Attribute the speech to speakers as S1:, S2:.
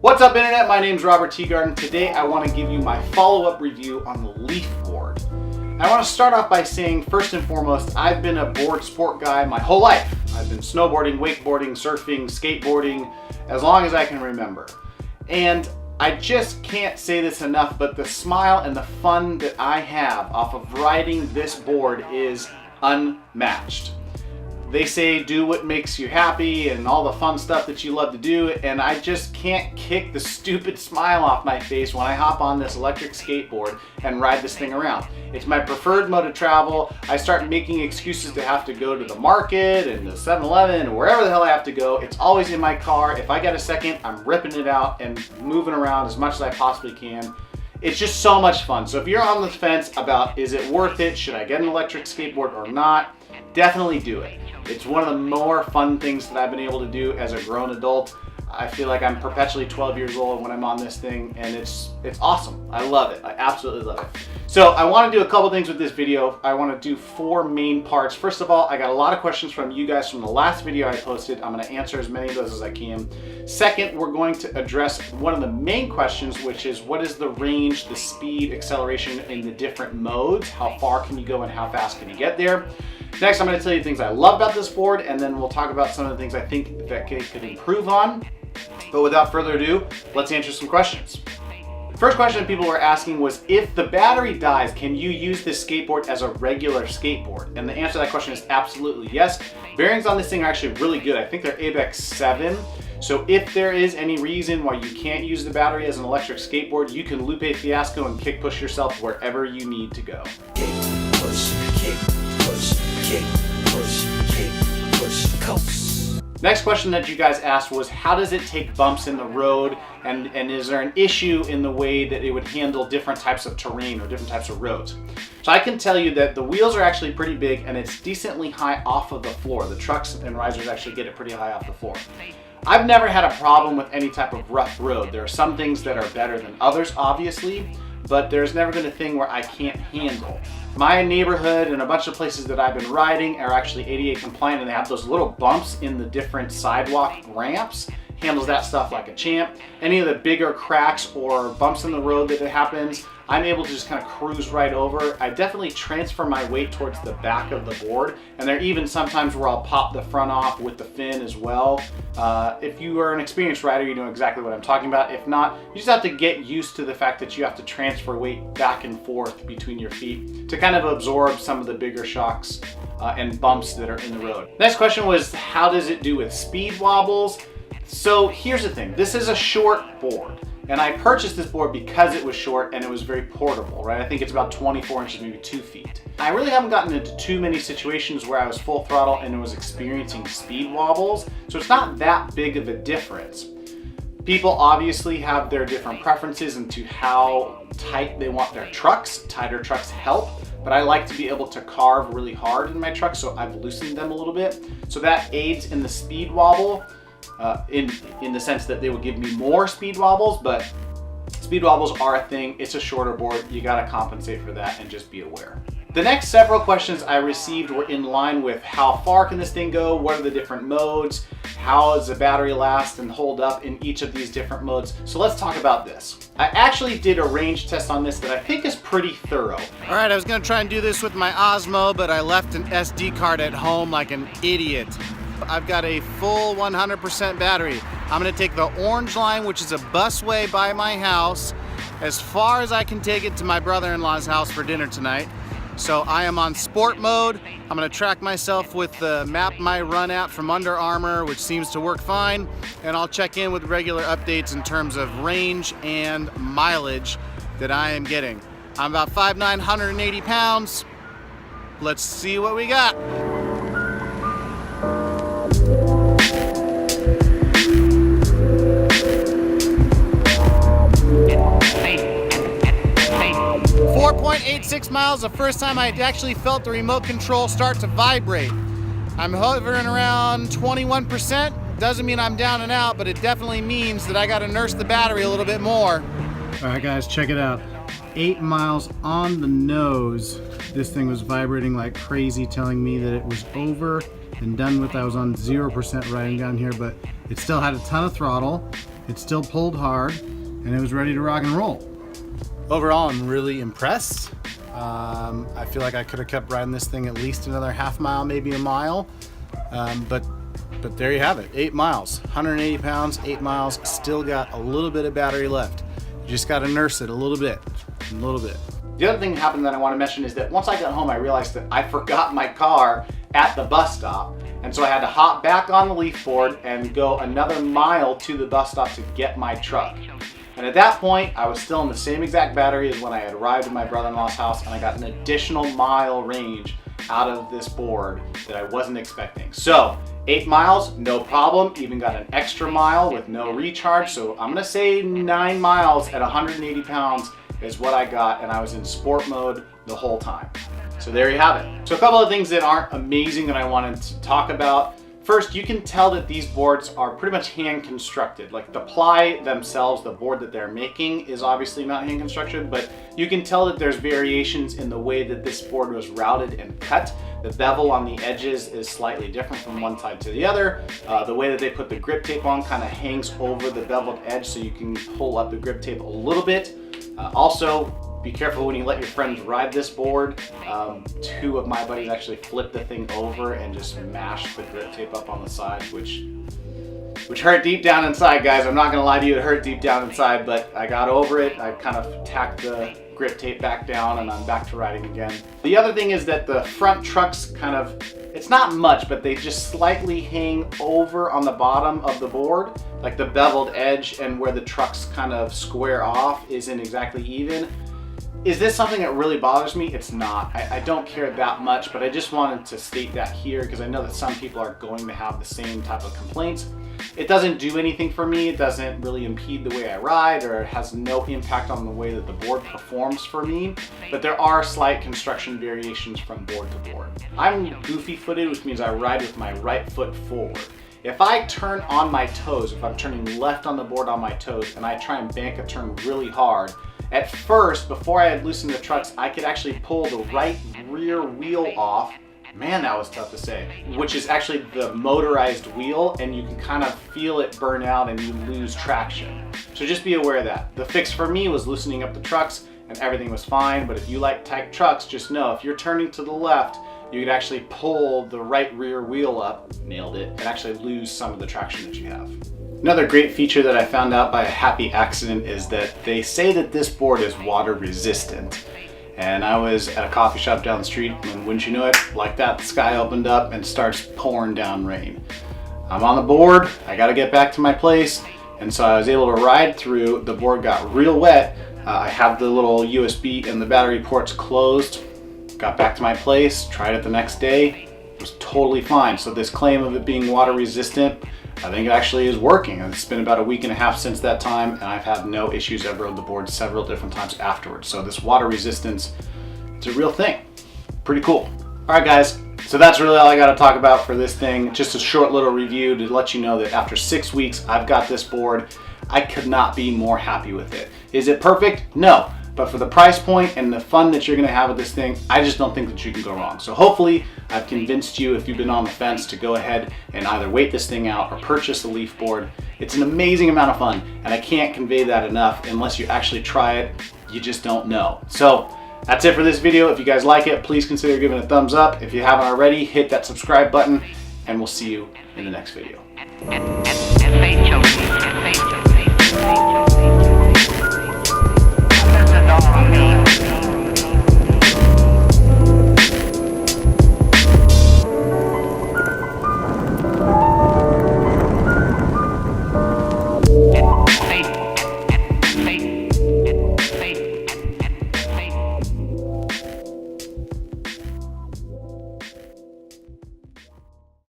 S1: What's up, Internet? My name's Robert Teagarden. Today I want to give you my follow-up review on the Leafboard. I want to start off by saying, first and foremost, I've been a board sport guy my whole life. I've been snowboarding, wakeboarding, surfing, skateboarding, as long as I can remember. And I just can't say this enough, but the smile and the fun that I have off of riding this board is unmatched. They say do what makes you happy and all the fun stuff that you love to do, and I just can't kick the stupid smile off my face when I hop on this electric skateboard and ride this thing around. It's my preferred mode of travel. I start making excuses to have to go to the market and the 7-Eleven or wherever the hell I have to go. It's always in my car. If I get a second, I'm ripping it out and moving around as much as I possibly can. It's just so much fun. So if you're on the fence about is it worth it, should I get an electric skateboard or not, definitely do it. It's one of the more fun things that I've been able to do as a grown adult. I feel like I'm perpetually 12 years old when I'm on this thing, and it's awesome. I love it. I absolutely love it. So I want to do a couple things with this video. I want to do 4 main parts. First of all, I got a lot of questions from you guys from the last video I posted. I'm going to answer as many of those as I can. Second, we're going to address one of the main questions, which is what is the range, the speed, acceleration in the different modes? How far can you go and how fast can you get there? Next, I'm going to tell you things I love about this board, and then we'll talk about some of the things I think that it could improve on. But without further ado, let's answer some questions. The first question people were asking was, if the battery dies, can you use this skateboard as a regular skateboard? And the answer to that question is absolutely yes. Bearings on this thing are actually really good. I think they're ABEX 7. So if there is any reason why you can't use the battery as an electric skateboard, you can Lupe Fiasco and kick push yourself wherever you need to go.
S2: Kick, push, kick, push, kick, push, kick, push, coast.
S1: Next question that you guys asked was, how does it take bumps in the road, and is there an issue in the way that it would handle different types of terrain or different types of roads? So I can tell you that the wheels are actually pretty big and it's decently high off of the floor. The trucks and risers actually get it pretty high off the floor. I've never had a problem with any type of rough road. There are some things that are better than others, obviously, but there's never been a thing where I can't handle. My neighborhood and a bunch of places that I've been riding are actually ADA compliant, and they have those little bumps in the different sidewalk ramps. Handles that stuff like a champ. Any of the bigger cracks or bumps in the road that it happens, I'm able to just kind of cruise right over. I definitely transfer my weight towards the back of the board, and there are even sometimes where I'll pop the front off with the fin as well. If you are an experienced rider, you know exactly what I'm talking about. If not, you just have to get used to the fact that you have to transfer weight back and forth between your feet to kind of absorb some of the bigger shocks and bumps that are in the road. Next question was, how does it do with speed wobbles? So here's the thing, this is a short board, and I purchased this board because it was short and it was very portable, right? I think it's about 24 inches, maybe 2 feet. I really haven't gotten into too many situations where I was full throttle and was experiencing speed wobbles, so it's not that big of a difference. People obviously have their different preferences into how tight they want their trucks. Tighter trucks help, but I like to be able to carve really hard in my truck, so I've loosened them a little bit. So that aids in the speed wobble. In the sense that they will give me more speed wobbles, but speed wobbles are a thing. It's a shorter board. You got to compensate for that and just be aware. The next several questions I received were in line with how far can this thing go? What are the different modes? How does the battery last and hold up in each of these different modes? So let's talk about this. I actually did a range test on this that I think is pretty thorough. All right, I was gonna try and do this with my Osmo, but I left an SD card at home like an idiot. I've got a full 100% battery. I'm gonna take the orange line, which is a busway by my house, as far as I can take it to my brother-in-law's house for dinner tonight. So I am on sport mode. I'm gonna track myself with the Map My Run app from Under Armour, which seems to work fine. And I'll check in with regular updates in terms of range and mileage that I am getting. I'm about 5'9", 180 pounds. Let's see what we got. 4.86 miles, the first time I actually felt the remote control start to vibrate. I'm hovering around 21%. Doesn't mean I'm down and out, but it definitely means that I gotta nurse the battery a little bit more. All right guys, check it out. 8 miles on the nose. This thing was vibrating like crazy, telling me that it was over
S3: and done with. I was on 0% riding down here, but it still had a ton of throttle. It still pulled hard, and it was ready to rock and roll. Overall, I'm really impressed. I feel like I could have kept riding this thing at least another half mile, maybe a mile. But there you have it, 8 miles, 180 pounds, 8 miles, still got a little bit of battery left. You just got to nurse it a little bit.
S1: The other thing that happened that I want to mention is that once I got home, I realized that I forgot my car at the bus stop. And so I had to hop back on the Leafboard and go another mile to the bus stop to get my truck. And at that point, I was still in the same exact battery as when I had arrived at my brother-in-law's house, and I got an additional mile range out of this board that I wasn't expecting. So 8 miles, no problem. Even got an extra mile with no recharge. So I'm gonna say 9 miles at 180 pounds is what I got, and I was in sport mode the whole time. So there you have it. So a couple of things that aren't amazing that I wanted to talk about. First, you can tell that these boards are pretty much hand constructed. Like the ply themselves, the board that they're making is obviously not hand constructed, but you can tell that there's variations in the way that this board was routed and cut. The bevel on the edges is slightly different from one side to the other. The way that they put the grip tape on kind of hangs over the beveled edge, so you can pull up the grip tape a little bit. Also, be careful when you let your friends ride this board. 2 of my buddies actually flipped the thing over and just mashed the grip tape up on the side, which hurt deep down inside, guys. I'm not gonna lie to you, it hurt deep down inside, but I got over it. I kind of tacked the grip tape back down and I'm back to riding again. The other thing is that the front trucks kind of, it's not much, but they just slightly hang over on the bottom of the board. Like the beveled edge and where the trucks kind of square off isn't exactly even. Is this something that really bothers me? It's not. I don't care that much, but I just wanted to state that here because I know that some people are going to have the same type of complaints. It doesn't do anything for me. It doesn't really impede the way I ride, or it has no impact on the way that the board performs for me, but there are slight construction variations from board to board. I'm goofy footed, which means I ride with my right foot forward. If I turn on my toes, if I'm turning left on the board on my toes, and I try and bank a turn really hard, at first, before I had loosened the trucks, I could actually pull the right rear wheel off. Man, that was tough to say. Which is actually the motorized wheel, and you can kind of feel it burn out and you lose traction. So just be aware of that. The fix for me was loosening up the trucks and everything was fine, but if you like tight trucks, just know if you're turning to the left, you could actually pull the right rear wheel up, nailed it, and actually lose some of the traction that you have. Another great feature that I found out by a happy accident is that they say that this board is water resistant. And I was at a coffee shop down the street, and wouldn't you know it, like that, the sky opened up and starts pouring down rain. I'm on the board, I gotta get back to my place, and so I was able to ride through. The board got real wet. I have the little USB and the battery ports closed. Got back to my place, tried it the next day, it was totally fine. So this claim of it being water resistant, I think it actually is working. It's been about a week and a half since that time, and I've had no issues. I've rode the board several different times afterwards. So this water resistance, it's a real thing. Pretty cool. All right, guys. So that's really all I got to talk about for this thing. Just a short little review to let you know that after 6 weeks, I've got this board. I could not be more happy with it. Is it perfect? No. But for the price point and the fun that you're gonna have with this thing, I just don't think that you can go wrong. So hopefully I've convinced you, if you've been on the fence, to go ahead and either wait this thing out or purchase the Leafboard. It's an amazing amount of fun, and I can't convey that enough. Unless you actually try it, you just don't know. So that's it for this video. If you guys like it, please consider giving it a thumbs up. If you haven't already, hit that subscribe button, and we'll see you in the next video.